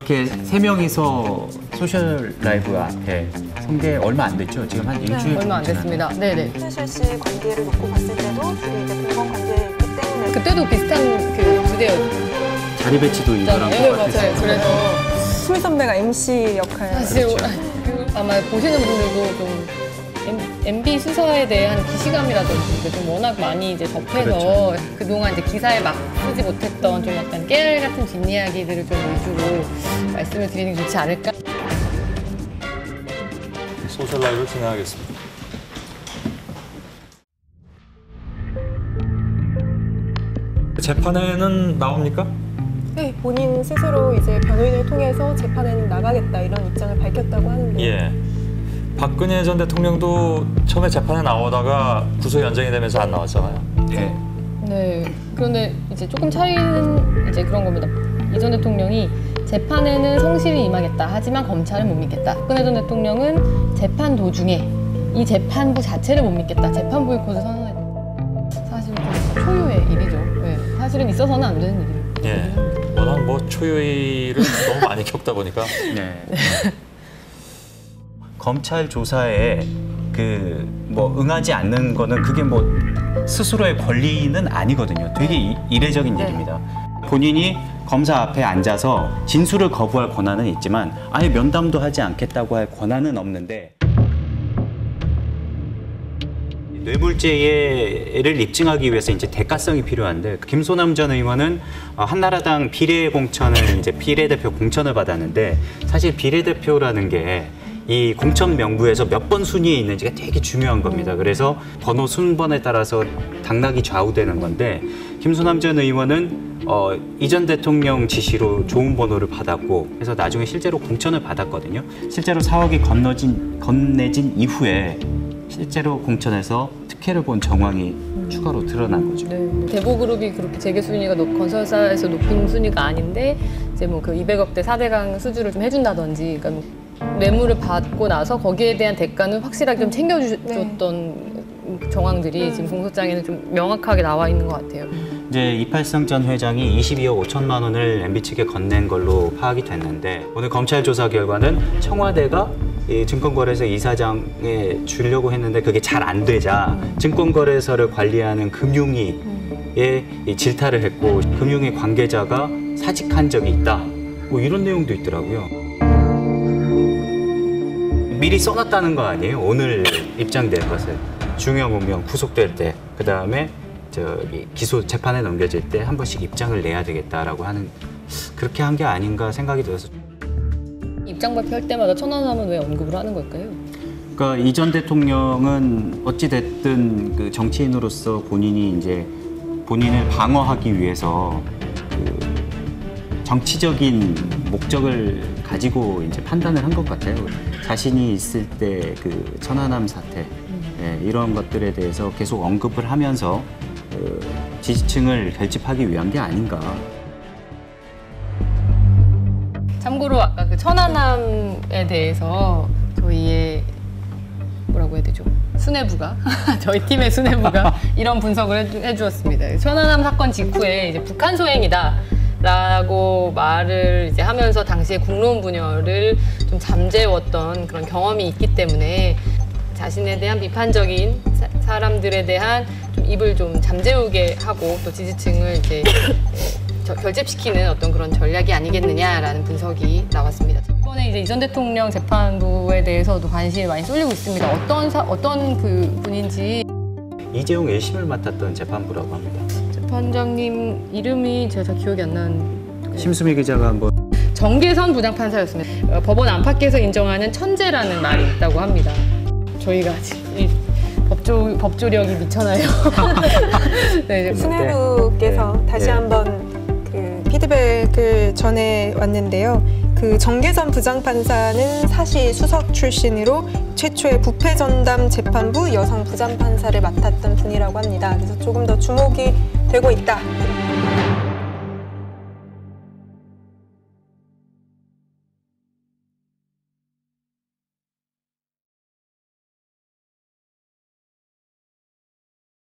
이렇게 세 명이서 소셜 라이브 앞에 선 게 얼마 안 됐죠? 지금 한 일주일 얼마 안 됐습니다. 네네. 최순실 씨 관계를 놓고 봤을 때도 둘이 이제 공범 관계였기 때문에 그때도 비슷한 그 부대였잖아요. 자리 배치도 이거랑 네, 똑같았어요. 맞아요. 그래서 수미 선배가 MC 역할. 사실 그렇죠. 아마 보시는 분들도 좀 MB 수사에 대한 기시감이라든지 좀 워낙 많이 이제 접해서 그렇죠. 그동안 이제 기사에 막 쓰지 못했던 좀 약간 깨알 같은 뒷이야기들을 좀 위주로 말씀을 드리는 게 좋지 않을까? 소셜 라이브를 진행하겠습니다. 재판에는 나옵니까? 네, 본인 스스로 이제 변호인을 통해서 재판에는 나가겠다 이런 입장을 밝혔다고 하는데. 예. 박근혜 전 대통령도 처음에 재판에 나오다가 구속 연장이 되면서 안 나왔잖아요. 네. 네. 그런데 이제 조금 차이는 이제 그런 겁니다. 이 전 대통령이 재판에는 성실히 임하겠다. 하지만 검찰은 못 믿겠다. 박근혜 전 대통령은 재판 도중에 이 재판부 자체를 못 믿겠다. 재판 보이콧을 선언했다. 사실 좀 초유의 일이죠. 네. 사실은 있어서는 안 되는 일이에요. 예. 워낙 뭐 초유의를 너무 많이 겪다 보니까. 네. 검찰 조사에 그 뭐 응하지 않는 거는 그게 뭐 스스로의 권리는 아니거든요. 되게 이례적인 일입니다. 본인이 검사 앞에 앉아서 진술을 거부할 권한은 있지만 아예 면담도 하지 않겠다고 할 권한은 없는데 뇌물죄를 입증하기 위해서 이제 대가성이 필요한데 김소남 전 의원은 한나라당 비례공천을 이제 비례대표 공천을 받았는데 사실 비례대표라는 게 이 공천 명부에서 몇 번 순위에 있는지가 되게 중요한 겁니다. 그래서 번호 순번에 따라서 당락이 좌우되는 건데 김소남 전 의원은 이 전 대통령 지시로 좋은 번호를 받았고 그래서 나중에 실제로 공천을 받았거든요. 실제로 4억이 건네진 이후에 실제로 공천에서 특혜를 본 정황이 추가로 드러난 거죠. 네. 대보그룹이 그렇게 재계 순위가 건설사에서 높은 순위가 아닌데 이제 뭐 그 200억대 4대강 수주를 좀 해준다든지 그러니까 뇌물을 받고 나서 거기에 대한 대가는 확실하게 좀 챙겨줬던 정황들이 지금 공소장에는 좀 명확하게 나와 있는 것 같아요. 이제 이팔성 전 회장이 22억 5천만 원을 MB 측에 건넨 걸로 파악이 됐는데 오늘 검찰 조사 결과는 청와대가 이 증권거래소 이사장에 주려고 했는데 그게 잘 안 되자 증권거래소를 관리하는 금융위에 질타를 했고 금융위 관계자가 사직한 적이 있다. 뭐 이런 내용도 있더라고요. 미리 써놨다는 거 아니에요? 오늘 입장될 것을. 중형 운명 구속될 때, 그 다음에 저기 기소 재판에 넘겨질 때 한 번씩 입장을 내야 되겠다라고 하는 그렇게 한 게 아닌가 생각이 들어서. 입장 발표할 때마다 천안함은 왜 언급을 하는 걸까요? 그러니까 이 전 대통령은 어찌 됐든 그 정치인으로서 본인이 이제 본인을 방어하기 위해서 그 정치적인 목적을 가지고 이제 판단을 한 것 같아요. 자신이 있을 때 그 천안함 사태 이런 것들에 대해서 계속 언급을 하면서 지지층을 결집하기 위한 게 아닌가. 참고로 아까 그 천안함에 대해서 저희의 뭐라고 해야 되죠? 수뇌부가 저희 팀의 수뇌부가 이런 분석을 해주었습니다. 천안함 사건 직후에 이제 북한 소행이다라고 말을 이제 하면서 당시에 국론 분열을 좀 잠재웠던 그런 경험이 있기 때문에 자신에 대한 비판적인 사람들에 대한 좀 입을 좀 잠재우게 하고 또 지지층을 이제 결집시키는 어떤 그런 전략이 아니겠느냐라는 분석이 나왔습니다. 이번에 이제 이 전 대통령 재판부에 대해서도 관심이 많이 쏠리고 있습니다. 어떤 그 분인지 이재용 1심을 맡았던 재판부라고 합니다. 재판장님 이름이 제가 잘 기억이 안 나는. 심수미 기자가 한번. 정계선 부장판사였습니다. 법원 안팎에서 인정하는 천재라는 말이 있다고 합니다. 저희가 이 법조력이 미쳐나요. 네, 수뇌부께서 다시 한번 그 피드백을 전해 왔는데요. 그 정계선 부장판사는 사시 수석 출신으로 최초의 부패전담 재판부 여성 부장판사를 맡았던 분이라고 합니다. 그래서 조금 더 주목이 되고 있다.